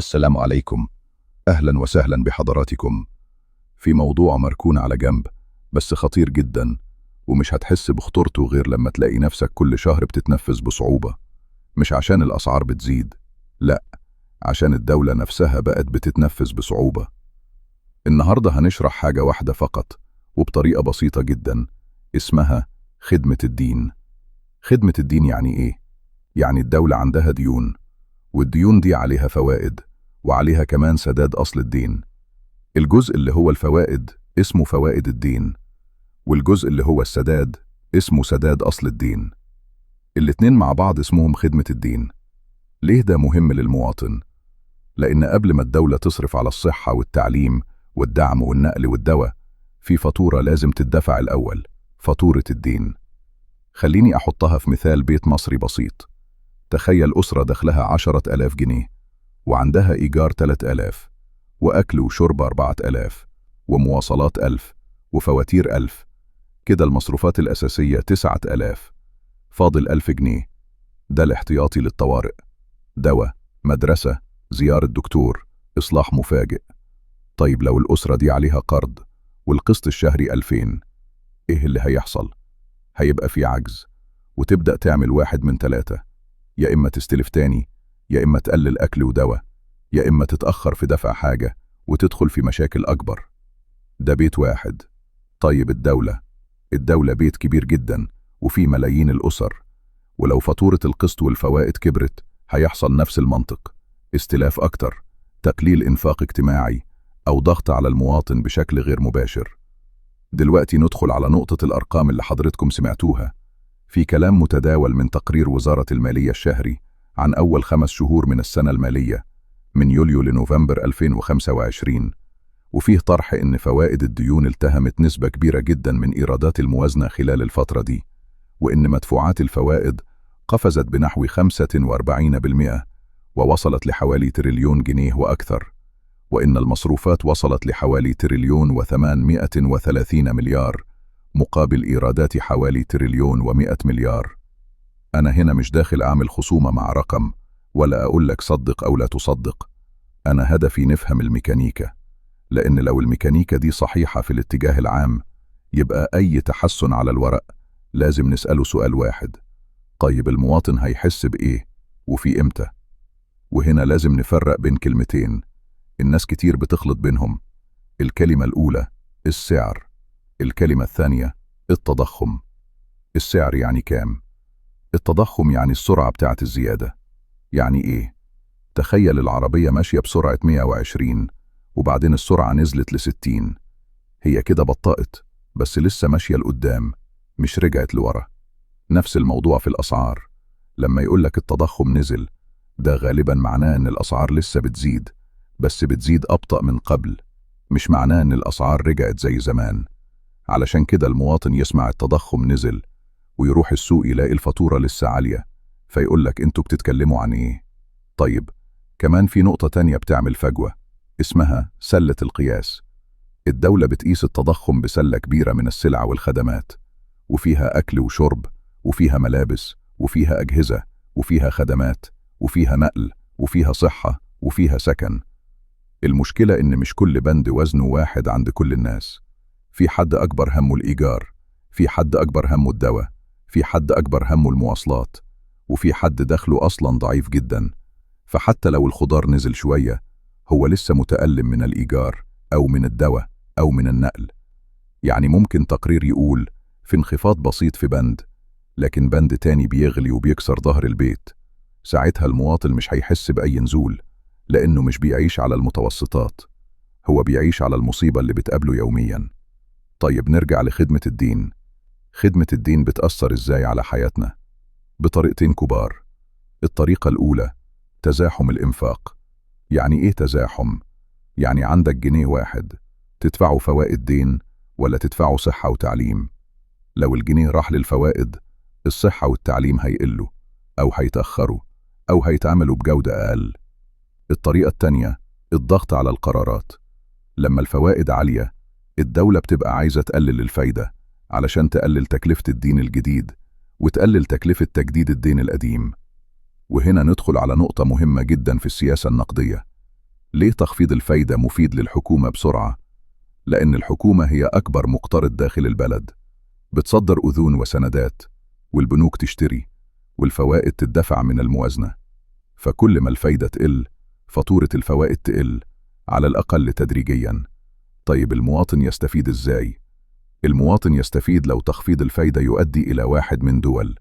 السلام عليكم. أهلا وسهلا بحضراتكم في موضوع مركون على جنب بس خطير جدا، ومش هتحس بخطورته غير لما تلاقي نفسك كل شهر بتتنفس بصعوبة. مش عشان الأسعار بتزيد، لا، عشان الدولة نفسها بقت بتتنفس بصعوبة. النهاردة هنشرح حاجة واحدة فقط وبطريقة بسيطة جدا، اسمها خدمة الدين. خدمة الدين يعني إيه؟ يعني الدولة عندها ديون، والديون دي عليها فوائد، وعليها كمان سداد أصل الدين. الجزء اللي هو الفوائد اسمه فوائد الدين، والجزء اللي هو السداد اسمه سداد أصل الدين. الاتنين مع بعض اسمهم خدمة الدين. ليه ده مهم للمواطن؟ لأن قبل ما الدولة تصرف على الصحة والتعليم والدعم والنقل والدواء، في فاتورة لازم تدفع الأول، فاتورة الدين. خليني أحطها في مثال بيت مصري بسيط. تخيل أسرة دخلها 10,000 جنيه، وعندها إيجار 3,000، وأكل وشرب 4,000، ومواصلات 1000، وفواتير 1000. كده المصروفات الأساسية 9,000، فاضل 1000 جنيه. ده الاحتياطي للطوارئ، دواء، مدرسة، زيارة دكتور، إصلاح مفاجئ. طيب لو الأسرة دي عليها قرض والقسط الشهري 2000، إيه اللي هيحصل؟ هيبقى في عجز، وتبدأ تعمل واحد من 3: يا إما تستلف تاني، يا إما تقلل أكل ودواء، يا إما تتأخر في دفع حاجة وتدخل في مشاكل أكبر. ده بيت واحد. طيب الدولة بيت كبير جدا وفيه ملايين الأسر، ولو فاتورة القسط والفوائد كبرت هيحصل نفس المنطق: استلاف أكتر، تقليل إنفاق اجتماعي، أو ضغط على المواطن بشكل غير مباشر. دلوقتي ندخل على نقطة الأرقام اللي حضرتكم سمعتوها. في كلام متداول من تقرير وزارة المالية الشهري عن أول 5 شهور من السنة المالية من يوليو لنوفمبر 2025، وفيه طرح إن فوائد الديون التهمت نسبة كبيرة جدا من إيرادات الموازنة خلال الفترة دي، وإن مدفوعات الفوائد قفزت بنحو 45% ووصلت لحوالي تريليون جنيه وأكثر، وإن المصروفات وصلت لحوالي تريليون و830 مليار مقابل إيرادات حوالي تريليون و100 مليار. أنا هنا مش داخل أعمل خصومة مع رقم ولا أقول لك صدق أو لا تصدق، أنا هدفي نفهم الميكانيكا، لأن لو الميكانيكا دي صحيحة في الاتجاه العام يبقى أي تحسن على الورق لازم نسأله سؤال واحد: طيب المواطن هيحس بإيه وفي إمتى؟ وهنا لازم نفرق بين كلمتين الناس كتير بتخلط بينهم. الكلمة الأولى السعر، الكلمة الثانية التضخم. السعر يعني كام؟ التضخم يعني السرعة بتاعت الزيادة. يعني إيه؟ تخيل العربية ماشية بسرعة 120 وبعدين السرعة نزلت ل60، هي كده بطأت بس لسه ماشية لقدام، مش رجعت لورا. نفس الموضوع في الأسعار. لما يقولك التضخم نزل، ده غالبا معناه إن الأسعار لسه بتزيد، بس بتزيد أبطأ من قبل، مش معناه إن الأسعار رجعت زي زمان. علشان كده المواطن يسمع التضخم نزل ويروح السوق يلاقي الفاتورة لسه عالية، فيقولك انتوا بتتكلموا عن ايه؟ طيب كمان في نقطة تانية بتعمل فجوة، اسمها سلة القياس. الدولة بتقيس التضخم بسلة كبيرة من السلع والخدمات، وفيها أكل وشرب، وفيها ملابس، وفيها أجهزة، وفيها خدمات، وفيها نقل، وفيها صحة، وفيها سكن. المشكلة إن مش كل بند وزنه واحد عند كل الناس. في حد أكبر همه الإيجار، في حد أكبر همه الدواء، في حد أكبر همه المواصلات، وفي حد دخله أصلا ضعيف جدا، فحتى لو الخضار نزل شوية هو لسه متألم من الإيجار أو من الدواء أو من النقل. يعني ممكن تقرير يقول في انخفاض بسيط في بند، لكن بند تاني بيغلي وبيكسر ظهر البيت. ساعتها المواطن مش هيحس بأي نزول، لأنه مش بيعيش على المتوسطات، هو بيعيش على المصيبة اللي بتقابله يوميا. طيب نرجع لخدمة الدين. خدمة الدين بتأثر إزاي على حياتنا؟ بطريقتين كبار. الطريقة الأولى تزاحم الإنفاق. يعني إيه تزاحم؟ يعني عندك جنيه واحد، تدفعه فوائد دين ولا تدفعه صحة وتعليم؟ لو الجنيه راح للفوائد، الصحة والتعليم هيقلوا أو هيتأخروا أو هيتعملوا بجودة أقل. الطريقة التانية الضغط على القرارات. لما الفوائد عالية، الدولة بتبقى عايزة تقلل الفايدة علشان تقلل تكلفة الدين الجديد وتقلل تكلفة تجديد الدين القديم. وهنا ندخل على نقطة مهمة جدا في السياسة النقدية، ليه تخفيض الفايدة مفيد للحكومة بسرعة؟ لأن الحكومة هي أكبر مقترض داخل البلد، بتصدر أذون وسندات، والبنوك تشتري، والفوائد تدفع من الموازنة. فكل ما الفايدة تقل، فاتورة الفوائد تقل، على الأقل تدريجياً. طيب المواطن يستفيد إزاي؟ المواطن يستفيد لو تخفيض الفايدة يؤدي إلى واحد من دول: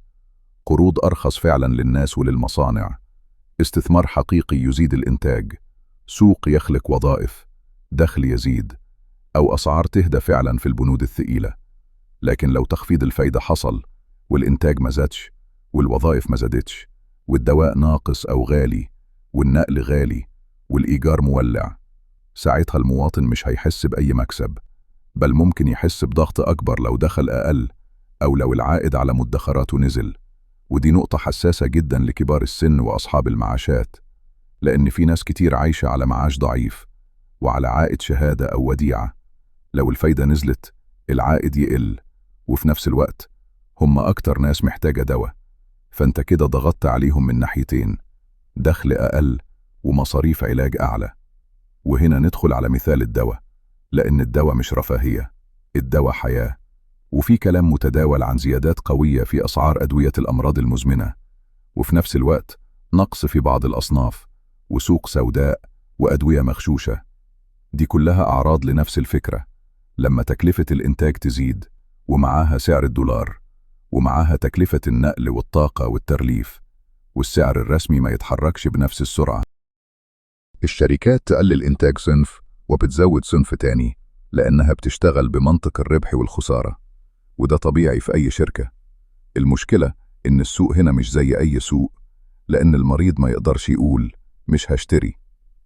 قروض أرخص فعلاً للناس وللمصانع، استثمار حقيقي يزيد الإنتاج، سوق يخلق وظائف، دخل يزيد، أو أسعار تهدى فعلاً في البنود الثقيلة. لكن لو تخفيض الفايدة حصل والإنتاج ما زادش، والوظائف ما زادتش، والدواء ناقص أو غالي، والنقل غالي، والإيجار مولع، ساعتها المواطن مش هيحس بأي مكسب، بل ممكن يحس بضغط أكبر لو دخل أقل، أو لو العائد على مدخراته نزل. ودي نقطة حساسة جدا لكبار السن وأصحاب المعاشات، لأن في ناس كتير عايشة على معاش ضعيف وعلى عائد شهادة أو وديعة. لو الفايدة نزلت، العائد يقل، وفي نفس الوقت هم أكتر ناس محتاجة دواء، فأنت كده ضغطت عليهم من ناحيتين: دخل أقل ومصاريف علاج أعلى. وهنا ندخل على مثال الدواء، لأن الدواء مش رفاهية، الدواء حياة. وفي كلام متداول عن زيادات قوية في أسعار أدوية الأمراض المزمنة، وفي نفس الوقت نقص في بعض الأصناف، وسوق سوداء، وأدوية مغشوشة. دي كلها أعراض لنفس الفكرة: لما تكلفة الإنتاج تزيد، ومعاها سعر الدولار، ومعاها تكلفة النقل والطاقة والتغليف، والسعر الرسمي ما يتحركش بنفس السرعة، الشركات تقلل إنتاج صنف وبتزود صنف تاني، لأنها بتشتغل بمنطق الربح والخسارة. وده طبيعي في أي شركة. المشكلة إن السوق هنا مش زي أي سوق، لأن المريض ما يقدرش يقول مش هشتري،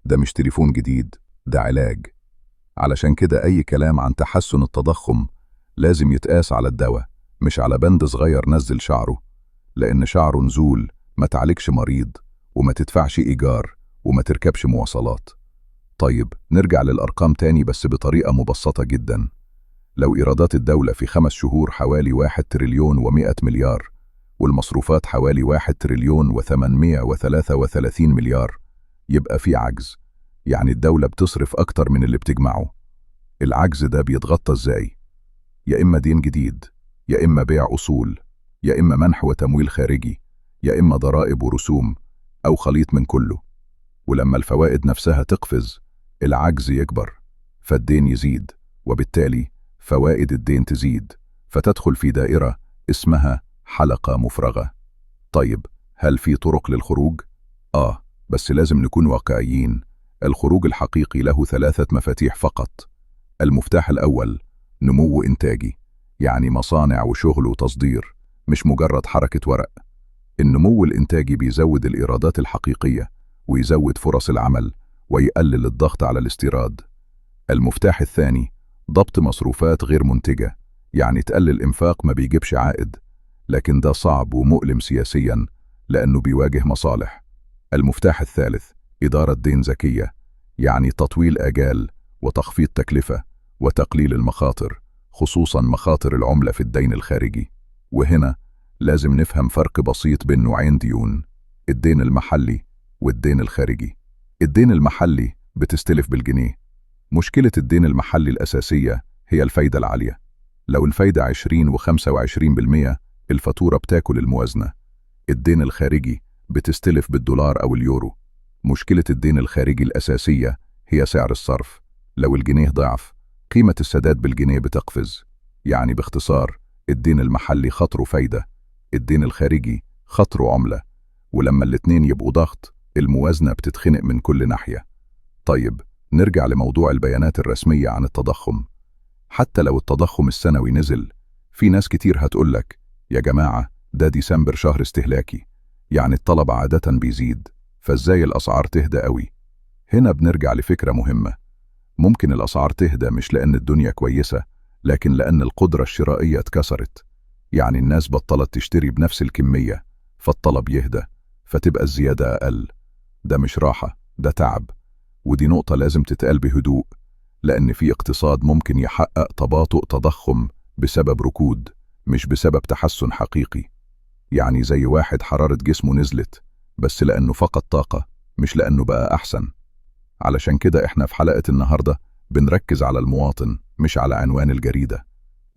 ده مش تليفون جديد، ده علاج. علشان كده أي كلام عن تحسن التضخم لازم يتقاس على الدواء، مش على بند صغير نزل شعره، لأن شعره نزول ما تعالجش مريض، وما تدفعش إيجار، وما تركبش مواصلات. طيب نرجع للأرقام تاني بس بطريقة مبسطة جدا. لو إيرادات الدولة في 5 شهور حوالي 1,100,000,000,000، والمصروفات حوالي 1,833,000,000,000، يبقى في عجز، يعني الدولة بتصرف أكتر من اللي بتجمعه. العجز ده بيتغطى إزاي؟ يا إما دين جديد، يا إما بيع أصول، يا إما منح وتمويل خارجي، يا إما ضرائب ورسوم، أو خليط من كله. ولما الفوائد نفسها تقفز، العجز يكبر، فالدين يزيد، وبالتالي فوائد الدين تزيد، فتدخل في دائرة اسمها حلقة مفرغة. طيب هل في طرق للخروج؟ بس لازم نكون واقعيين. الخروج الحقيقي له 3 مفاتيح فقط. المفتاح الأول: نمو إنتاجي، يعني مصانع وشغل وتصدير، مش مجرد حركة ورق. النمو الإنتاجي بيزود الإيرادات الحقيقية، ويزود فرص العمل، ويقلل الضغط على الاستيراد. المفتاح الثاني: ضبط مصروفات غير منتجة، يعني تقلل إنفاق ما بيجيبش عائد، لكن ده صعب ومؤلم سياسياً لأنه بيواجه مصالح. المفتاح الثالث: إدارة دين ذكية، يعني تطويل آجال، وتخفيض تكلفة، وتقليل المخاطر، خصوصاً مخاطر العملة في الدين الخارجي. وهنا لازم نفهم فرق بسيط بين نوعين ديون: الدين المحلي والدين الخارجي. الدين المحلي بتستلف بالجنيه. مشكلة الدين المحلي الأساسية هي الفايدة العالية. لو الفايدة 20 و25%، الفاتورة بتاكل الموازنة. الدين الخارجي بتستلف بالدولار أو اليورو. مشكلة الدين الخارجي الأساسية هي سعر الصرف. لو الجنيه ضعف، قيمة السداد بالجنيه بتقفز. يعني باختصار، الدين المحلي خطره فايدة، الدين الخارجي خطره عملة، ولما الاتنين يبقوا ضغط، الموازنة بتتخنق من كل ناحية. طيب نرجع لموضوع البيانات الرسمية عن التضخم. حتى لو التضخم السنوي نزل، في ناس كتير هتقولك: يا جماعة، ده ديسمبر شهر استهلاكي، يعني الطلب عادة بيزيد، فازاي الأسعار تهدى قوي؟ هنا بنرجع لفكرة مهمة: ممكن الأسعار تهدى مش لأن الدنيا كويسة، لكن لأن القدرة الشرائية اتكسرت. يعني الناس بطلت تشتري بنفس الكمية، فالطلب يهدى، فتبقى الزيادة أقل. ده مش راحة، ده تعب. ودي نقطة لازم تتقال بهدوء، لأن في اقتصاد ممكن يحقق تباطؤ تضخم بسبب ركود، مش بسبب تحسن حقيقي. يعني زي واحد حرارة جسمه نزلت، بس لأنه فقد طاقة، مش لأنه بقى أحسن. علشان كده احنا في حلقة النهاردة بنركز على المواطن مش على عنوان الجريدة.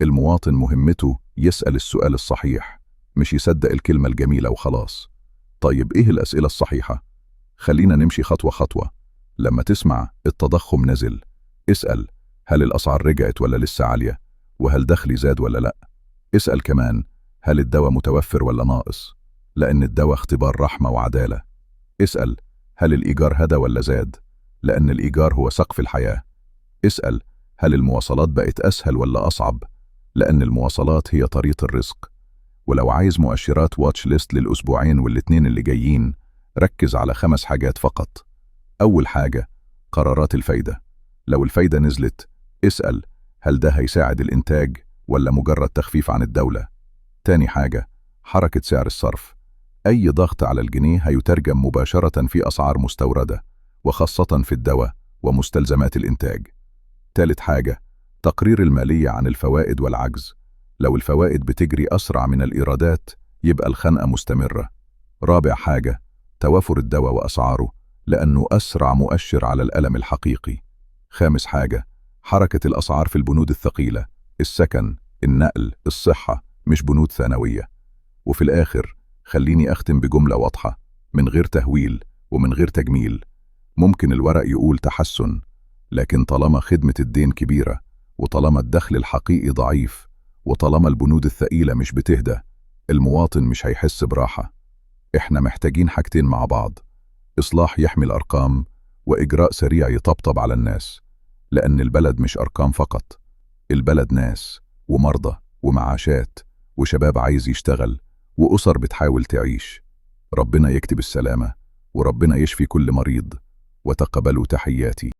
المواطن مهمته يسأل السؤال الصحيح، مش يصدق الكلمة الجميلة وخلاص. طيب ايه الأسئلة الصحيحة؟ خلينا نمشي خطوة خطوة. لما تسمع التضخم نزل، اسأل هل الأسعار رجعت ولا لسه عالية؟ وهل دخلي زاد ولا لأ؟ اسأل كمان هل الدواء متوفر ولا ناقص؟ لأن الدواء اختبار رحمة وعدالة. اسأل هل الإيجار هدى ولا زاد؟ لأن الإيجار هو سقف الحياة. اسأل هل المواصلات بقت أسهل ولا أصعب؟ لأن المواصلات هي طريق الرزق. ولو عايز مؤشرات واتش ليست للأسبوعين والاتنين اللي جايين، ركز على 5 حاجات فقط. أول حاجة، قرارات الفايدة. لو الفايدة نزلت، اسأل هل ده هيساعد الإنتاج ولا مجرد تخفيف عن الدولة؟ تاني حاجة، حركة سعر الصرف. أي ضغط على الجنيه هيترجم مباشرة في أسعار مستوردة، وخاصة في الدواء ومستلزمات الإنتاج. تالت حاجة، تقرير المالية عن الفوائد والعجز. لو الفوائد بتجري أسرع من الإيرادات، يبقى الخنقة مستمرة. رابع حاجة، توافر الدواء وأسعاره، لأنه أسرع مؤشر على الألم الحقيقي. خامس حاجة، حركة الأسعار في البنود الثقيلة، السكن، النقل، الصحة، مش بنود ثانوية. وفي الآخر، خليني أختم بجملة واضحة، من غير تهويل ومن غير تجميل. ممكن الورق يقول تحسن، لكن طالما خدمة الدين كبيرة، وطالما الدخل الحقيقي ضعيف، وطالما البنود الثقيلة مش بتهدى، المواطن مش هيحس براحة. احنا محتاجين حاجتين مع بعض، إصلاح يحمي الأرقام، وإجراء سريع يطبطب على الناس. لأن البلد مش أرقام فقط، البلد ناس ومرضى ومعاشات وشباب عايز يشتغل وأسر بتحاول تعيش. ربنا يكتب السلامة، وربنا يشفي كل مريض، وتقبلوا تحياتي.